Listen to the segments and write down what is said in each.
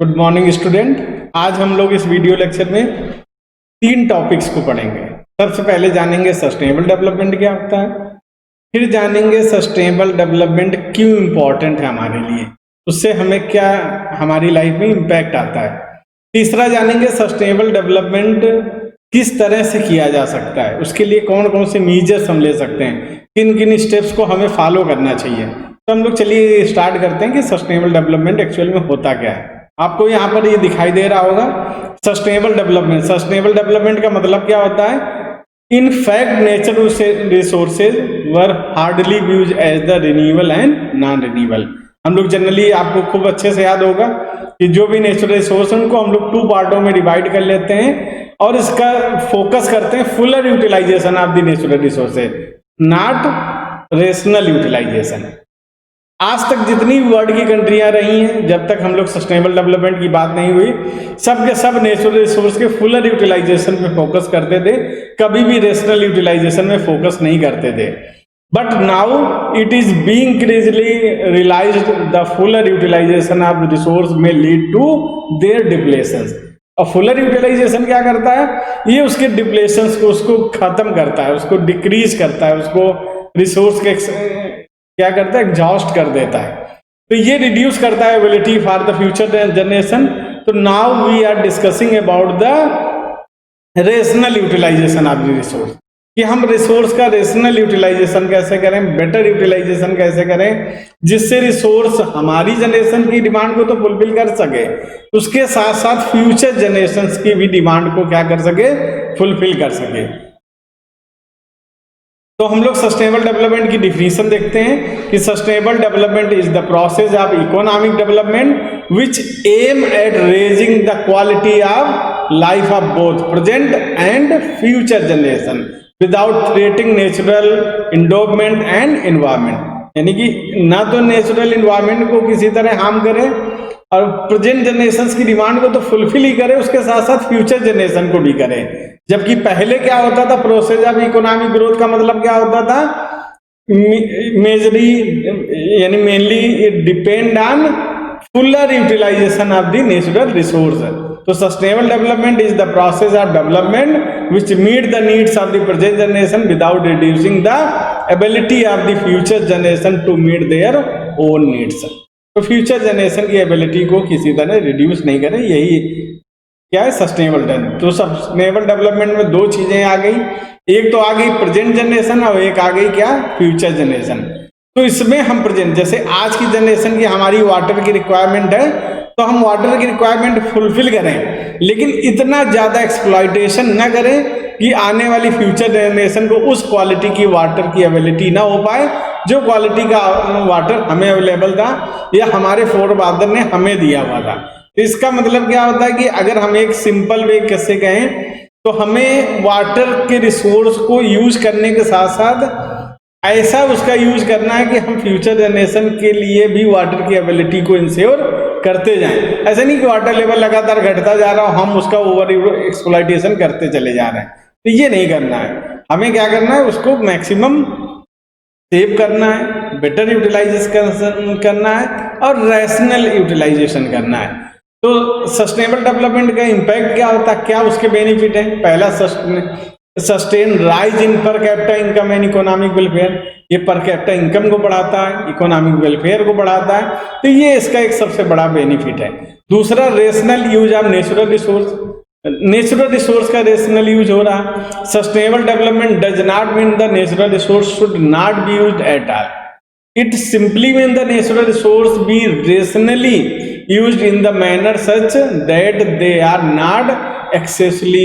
Good morning student. आज हम लोग इस वीडियो लेक्चर में 3 टॉपिक्स को पढ़ेंगे। सबसे पहले जानेंगे सस्टेनेबल डेवलपमेंट क्या होता है, फिर जानेंगे सस्टेनेबल डेवलपमेंट क्यों इम्पोर्टेंट है हमारे लिए, उससे हमें क्या हमारी लाइफ में इम्पैक्ट आता है। तीसरा जानेंगे सस्टेनेबल डेवलपमेंट किस तरह से किया जा सकता है, उसके लिए कौन कौन से मीजर्स हम ले सकते हैं, किन किन स्टेप्स को हमें फॉलो करना चाहिए। तो हम लोग चलिए स्टार्ट करते हैं कि सस्टेनेबल डेवलपमेंट एक्चुअल में होता क्या है। आपको यहाँ पर ये दिखाई दे रहा होगा सस्टेनेबल डेवलपमेंट। सस्टेनेबल डेवलपमेंट का मतलब क्या होता है? In fact natural resources were hardly use as the renewable and non renewable. हम लोग जनरली, आपको खूब अच्छे से याद होगा कि जो भी नेचुरल रिसोर्स है उनको हम लोग 2 पार्टों में डिवाइड कर लेते हैं और इसका फोकस करते हैं fuller utilization of the natural resources, not rational utilization. आज तक जितनी वर्ल्ड की कंट्रियां रही हैं, जब तक हम लोग सस्टेनेबल डेवलपमेंट की बात नहीं हुई, सब के सब नेचुरल रिसोर्स के फुलर यूटिलाइजेशन पे फोकस करते थे, कभी भी रेशनल यूटिलाइजेशन में फोकस नहीं करते थे। But now it is being increasingly realized the fuller utilization of the resource में लीड टू देयर डिप्लेशन। और फुलर यूटिलाइजेशन क्या करता है? ये उसके डिप्लेशंस को, उसको खत्म करता है, उसको डिक्रीज करता है, उसको रिसोर्स के क्या करता है? एग्जॉस्ट कर देता है। तो ये रिड्यूस करता है ability for the future generation. तो now we are discussing about the rational utilization of the resource, कि हम रिसोर्स का रेशनल यूटिलाइजेशन कैसे करें, बेटर यूटिलाइजेशन कैसे करें, जिससे रिसोर्स हमारी जनरेशन की डिमांड को तो फुलफिल कर सके, उसके साथ साथ फ्यूचर जनरेशन की भी डिमांड को क्या कर सके? फुलफिल कर सके। तो हम लोग सस्टेनेबल डेवलपमेंट की डिफिनीशन देखते हैं कि sustainable development is the process of economic development which aim at raising the quality of life of both present and future generation without threatening natural endowment and environment. यानी कि ना तो natural environment को किसी तरह हार्म करे और present generation की डिमांड को तो फुलफिल ही करे, उसके साथ साथ फ्यूचर जनरेशन को भी करे। जबकि पहले क्या होता था? प्रोसेस ऑफ इकोनॉमिक ग्रोथ का मतलब क्या होता था? मेजरली यानी mainly it depend on fuller utilization of the natural resource. तो sustainable development is the process of development which meet the needs of the present generation without reducing the ability of the future generation to meet their own needs. तो future generation की ability को किसी तरह reduce नहीं करें, यही क्या है? Sustainable development. तो सस्टेनेबल डेवलपमेंट में 2 चीजें आ गई, एक तो आ गई प्रेजेंट जनरेशन और एक आ गई क्या? Future generation. तो इसमें हम प्रेजेंट, जैसे आज की जनरेशन की हमारी वाटर की रिक्वायरमेंट है, तो हम वाटर की रिक्वायरमेंट फुलफिल करें, लेकिन इतना ज्यादा एक्सप्लॉयटेशन न करें कि आने वाली फ्यूचर जनरेशन को उस क्वालिटी की वाटर की अवेलेबिलिटी ना हो पाए जो क्वालिटी का वाटर हमें अवेलेबल था या हमारे फोरफादर ने हमें दिया हुआ था। तो इसका मतलब क्या होता है कि अगर हम एक सिंपल वे कैसे कहें, तो हमें वाटर के रिसोर्स को यूज करने के साथ साथ ऐसा उसका यूज करना है कि हम फ्यूचर जनरेशन के लिए भी वाटर की एबिलिटी को इंश्योर करते जाएं। ऐसा नहीं कि वाटर लेवल लगातार घटता जा रहा हो, हम उसका ओवर एक्सप्लॉयटेशन करते चले जा रहे हैं। तो ये नहीं करना है। हमें क्या करना है? उसको मैक्सिमम सेव करना है, बेटर यूटिलाइजेशन करना है और रैशनल यूटिलाइजेशन करना है। तो सस्टेनेबल डेवलपमेंट का इम्पैक्ट क्या होता है, क्या उसके बेनिफिट है? पहला, sustain rise in per capita income and economic welfare. ये पर कैपिटा इनकम को बढ़ाता है, इकोनॉमिक वेलफेयर को बढ़ाता है, तो ये इसका एक सबसे बड़ा बेनिफिट है। दूसरा, rational use of natural resource. Natural resource का रेशनल यूज हो रहा है। Sustainable development does not mean the natural resource should not be used at all, it simply mean the natural resource be rationally used in the manner such that they are not excessively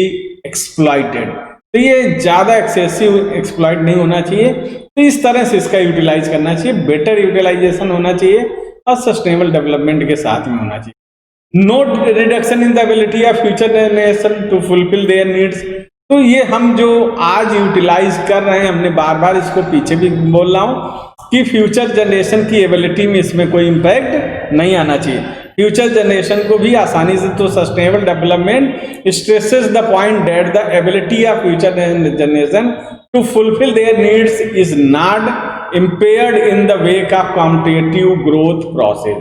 exploited। तो ये ज्यादा excessive exploit नहीं होना चाहिए। तो इस तरह से इसका यूटिलाइज करना चाहिए, बेटर यूटिलाइजेशन होना चाहिए और सस्टेनेबल डेवलपमेंट के साथ में होना चाहिए। No reduction in the ability of future generation to fulfil their needs. तो ये हम जो आज यूटिलाइज कर रहे हैं, हमने बार बार इसको पीछे भी बोल रहा हूं कि फ्यूचर जनरेशन की एबिलिटी में इसमें कोई इंपैक्ट नहीं आना चाहिए। फ्यूचर जनरेशन को भी आसानी से, तो sustainable development stresses the point that the ability of future generation to fulfil their needs is not impaired in the wake of competitive growth process।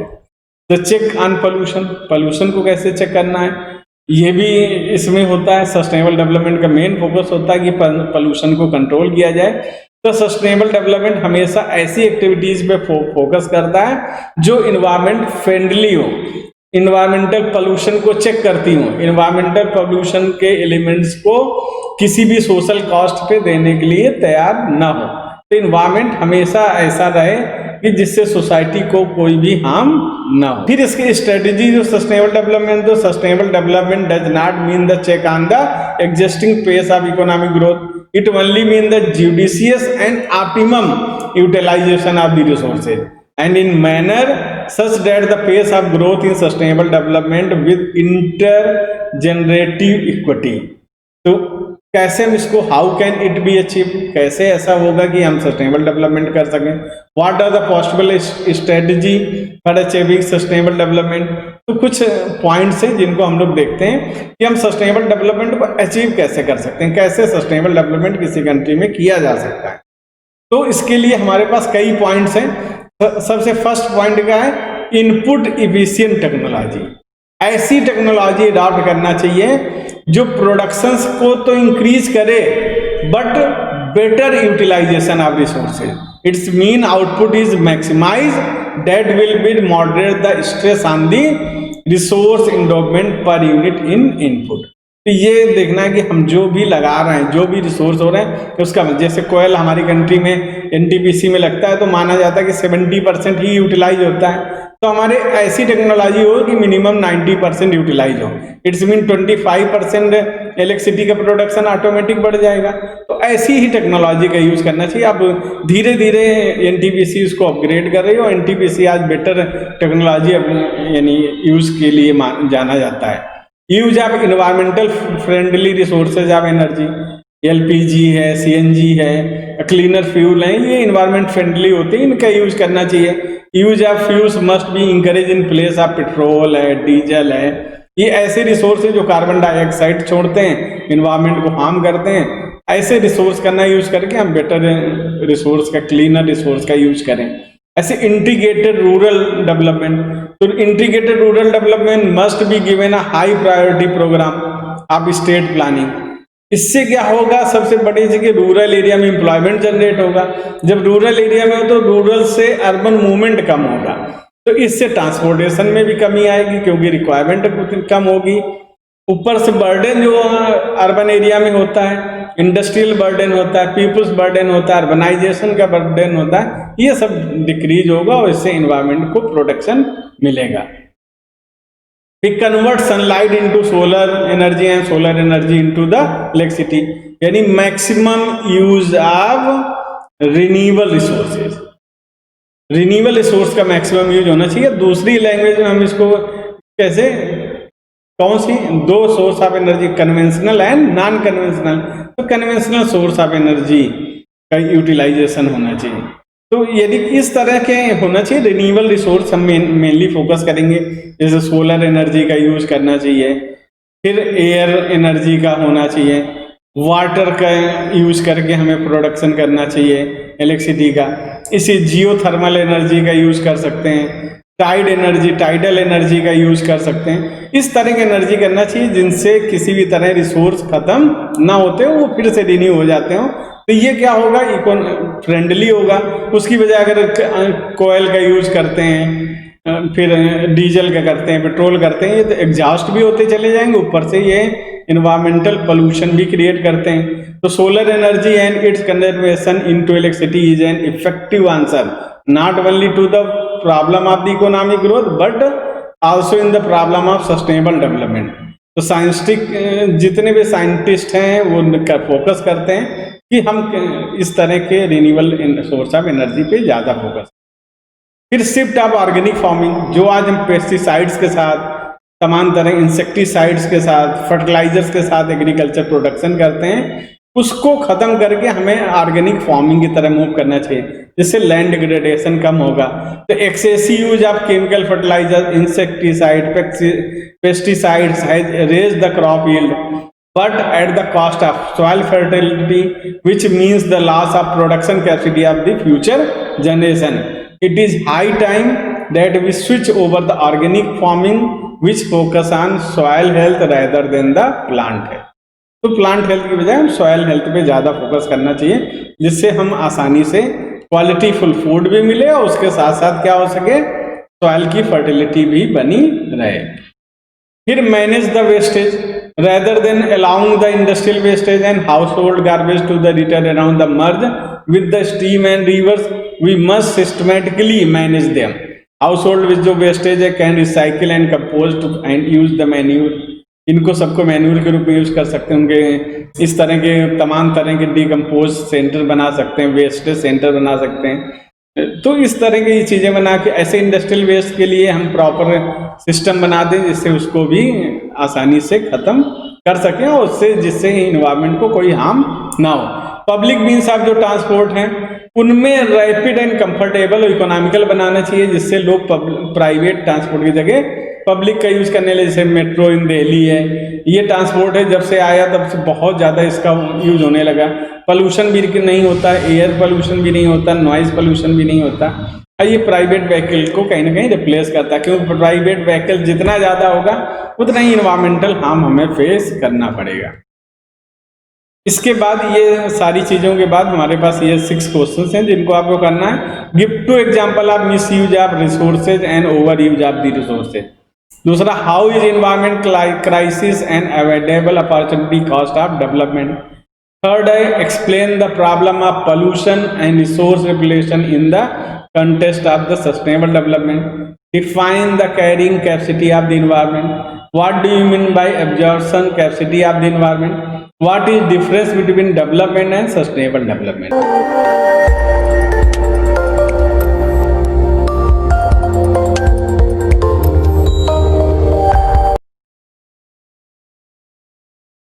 The check on pollution, pollution को कैसे check करना है, ये भी इसमें होता है। Sustainable development का मेन फोकस होता है कि पोल्यूशन को कंट्रोल किया जाए। तो सस्टेनेबल डेवलपमेंट हमेशा ऐसी एक्टिविटीज पे फोकस करता है जो इन्वायरमेंट फ्रेंडली हो, इन्वायरमेंटल पोल्यूशन को चेक करती हो, इन्वायरमेंटल पोल्यूशन के एलिमेंट्स को किसी भी सोशल कॉस्ट पे देने के लिए तैयार ना हो। तो इन्वायरमेंट हमेशा ऐसा रहे कि जिससे सोसाइटी को कोई भी हार्म ना हो। फिर इसकी स्ट्रेटेजी जो सस्टेनेबल डेवलपमेंट, तो sustainable development does not mean the check on the existing pace of economic growth, it only mean the judicious and optimum utilization of the resources and in manner such that the pace of growth in sustainable development with intergenerative equity। तो कैसे हम इसको, how can it be achieve, कैसे ऐसा होगा कि हम sustainable development कर सकें, what are the possible strategy for achieving sustainable development. तो कुछ पॉइंट्स हैं जिनको हम लोग देखते हैं कि हम सस्टेनेबल डेवलपमेंट को अचीव कैसे कर सकते हैं, कैसे सस्टेनेबल डेवलपमेंट किसी कंट्री में किया जा सकता है। तो इसके लिए हमारे पास कई पॉइंट्स हैं। सबसे फर्स्ट पॉइंट क्या है, इनपुट इफिशिएंट टेक्नोलॉजी। ऐसी टेक्नोलॉजी अडॉप्ट करना चाहिए जो प्रोडक्शंस को तो इंक्रीज करे but better utilization of resources, it's mean output is maximize that will be moderate the stress on the resource investment per unit in input. तो ये देखना है कि हम जो भी लगा रहे हैं, जो भी रिसोर्स हो रहे हैं, तो उसका जैसे कोयल हमारी कंट्री में एनटीपीसी में लगता है तो माना जाता है कि 70% ही यूटिलाइज होता है। तो हमारे ऐसी टेक्नोलॉजी हो कि मिनिमम 90% यूटिलाइज हो, इट्स मीन 25% इलेक्ट्रिसिटी का प्रोडक्शन ऑटोमेटिक बढ़ जाएगा। तो ऐसी ही टेक्नोलॉजी का यूज करना चाहिए। अब धीरे धीरे एनटीपीसी उसको अपग्रेड कर रही हो, एनटीपीसी आज बेटर टेक्नोलॉजी यानी यूज के लिए जाना जाता है। Use of environmental friendly resources of energy, LPG है, सीएनजी है, क्लीनर फ्यूल है, ये इन्वायरमेंट फ्रेंडली होते हैं, इनका यूज करना चाहिए। Use of fuels must be encourage in place of petrol है, डीजल है, ये ऐसे रिसोर्स है जो कार्बन डाइऑक्साइड छोड़ते हैं, इन्वायरमेंट को हार्म करते हैं। ऐसे रिसोर्स करना यूज करके हम बेटर रिसोर्स का, क्लीनर रिसोर्स का यूज करें। ऐसे इंटीग्रेटेड रूरल डेवलपमेंट, तो integrated rural development must be given a high priority programme of state planning. इससे क्या होगा, सबसे बड़ी चीज कि रूरल एरिया में एम्प्लॉयमेंट जनरेट होगा। जब रूरल एरिया में हो तो रूरल से अर्बन मूवमेंट कम होगा, तो इससे ट्रांसपोर्टेशन में भी कमी आएगी क्योंकि रिक्वायरमेंट कम होगी। ऊपर से बर्डन जो अर्बन एरिया में होता है, इंडस्ट्रियल बर्डन होता है, पीपुल्स बर्डन होता है, अर्बनाइजेशन का बर्डन होता है, ये सब डिक्रीज होगा और इससे इन्वायरमेंट को प्रोटेक्शन मिलेगा। We convert sunlight into solar energy and solar energy into the electricity, यानी maximum use of renewable resources. Renewable resource का मैक्सिमम यूज होना चाहिए। दूसरी लैंग्वेज में हम इसको कैसे, कौन सी, दो source of energy, conventional and non conventional. तो कन्वेंशनल सोर्स ऑफ एनर्जी का यूटिलाइजेशन होना चाहिए। तो यदि इस तरह के होना चाहिए, रिन्यूएबल रिसोर्स हम मेनली फोकस करेंगे, जैसे सोलर एनर्जी का यूज करना चाहिए, फिर एयर एनर्जी का होना चाहिए, वाटर का यूज करके हमें प्रोडक्शन करना चाहिए इलेक्ट्रिसिटी का। इसी जियोथर्मल एनर्जी का यूज कर सकते हैं, टाइड एनर्जी, टाइडल एनर्जी का यूज कर सकते हैं। इस तरह की एनर्जी करना चाहिए जिनसे किसी भी तरह रिसोर्स खत्म ना होते हो, वो फिर से रिन्यू हो जाते हो। तो ये क्या होगा, इको फ्रेंडली होगा। उसकी वजह अगर कोयल का यूज करते हैं, फिर डीजल का करते हैं, पेट्रोल करते हैं, ये तो एग्जॉस्ट भी होते चले जाएंगे, ऊपर से ये इन्वायरमेंटल पोल्यूशन भी क्रिएट करते हैं। तो solar energy and its conversion into electricity is an effective answer not only to the problem of the economic growth but also in the problem of sustainable development. तो साइंटिस्टिक जितने भी scientist हैं वो फोकस करते हैं कि हम इस तरह के रिन्यूएबल सोर्स ऑफ एनर्जी पे ज्यादा फोकस। फिर शिफ्ट ऑफ ऑर्गेनिक फार्मिंग, जो आज हम पेस्टिसाइड्स के साथ, तमाम तरह इंसेक्टिसाइड्स के साथ, फर्टिलाइजर्स के साथ एग्रीकल्चर प्रोडक्शन करते हैं, उसको खत्म करके हमें ऑर्गेनिक फार्मिंग की तरह मूव करना चाहिए, जिससे लैंड डिग्रेडेशन कम होगा। तो excessive use of chemical fertilizer, insecticide, pesticides has raise the crop yield but at the cost of soil fertility, which means the loss of production capacity of the future generation. It is high time that we switch over the organic farming which focus on soil health rather than the plant health. तो plant health की बजाय हम soil health पे ज़्यादा focus करना चाहिए, जिससे हम आसानी से क्वालिटी फुल फूड भी मिले और उसके साथ साथ क्या हो सके, सॉयल की फर्टिलिटी भी बनी रहे। फिर manage the wastage rather than allowing the industrial wastage and household garbage to the return around the merge with the stream and rivers, we must systematically manage them. Household with जो wastage है can recycle and compost and use the manure. इनको सबको manure के रूप में use कर सकते हैं, उनके इस तरह के तमाम तरह के डिकम्पोज सेंटर बना सकते हैं, वेस्टेज सेंटर बना सकते हैं। तो इस तरह की चीज़ें बना के ऐसे इंडस्ट्रियल वेस्ट के लिए हम प्रॉपर सिस्टम बना दें जिससे उसको भी आसानी से ख़त्म कर सकें और उससे जिससे इन्वायरमेंट को कोई हार्म ना हो। पब्लिक मीन्स ऑफ जो ट्रांसपोर्ट हैं उनमें रैपिड एंड कंफर्टेबल और इकोनॉमिकल बनाना चाहिए, जिससे लोग प्राइवेट ट्रांसपोर्ट की जगह पब्लिक का यूज करने लगे। जैसे मेट्रो इन दिल्ली है, ये ट्रांसपोर्ट है, जब से आया तब से बहुत ज़्यादा इसका यूज होने लगा। पोल्यूशन भी नहीं होता, एयर पोल्यूशन भी नहीं होता, नॉइज पोल्यूशन भी नहीं होता, और ये प्राइवेट व्हीकल को कहीं ना कहीं रिप्लेस करता है, क्योंकि प्राइवेट व्हीकल जितना ज़्यादा होगा उतना ही इन्वायरमेंटल हार्म हमें फेस करना पड़ेगा। इसके बाद ये सारी चीज़ों के बाद हमारे पास ये 6 क्वेश्चंस हैं जिनको आपको करना है। Give 2 example of misuse of resources and overuse of the resources. दूसरा, how is environment crisis and avoidable opportunity cost of development. Third है, explain the problem of pollution and resource depletion in the context of the sustainable development. Define the carrying capacity of the environment. What do you mean by absorption capacity of the environment? What is difference between development and sustainable development?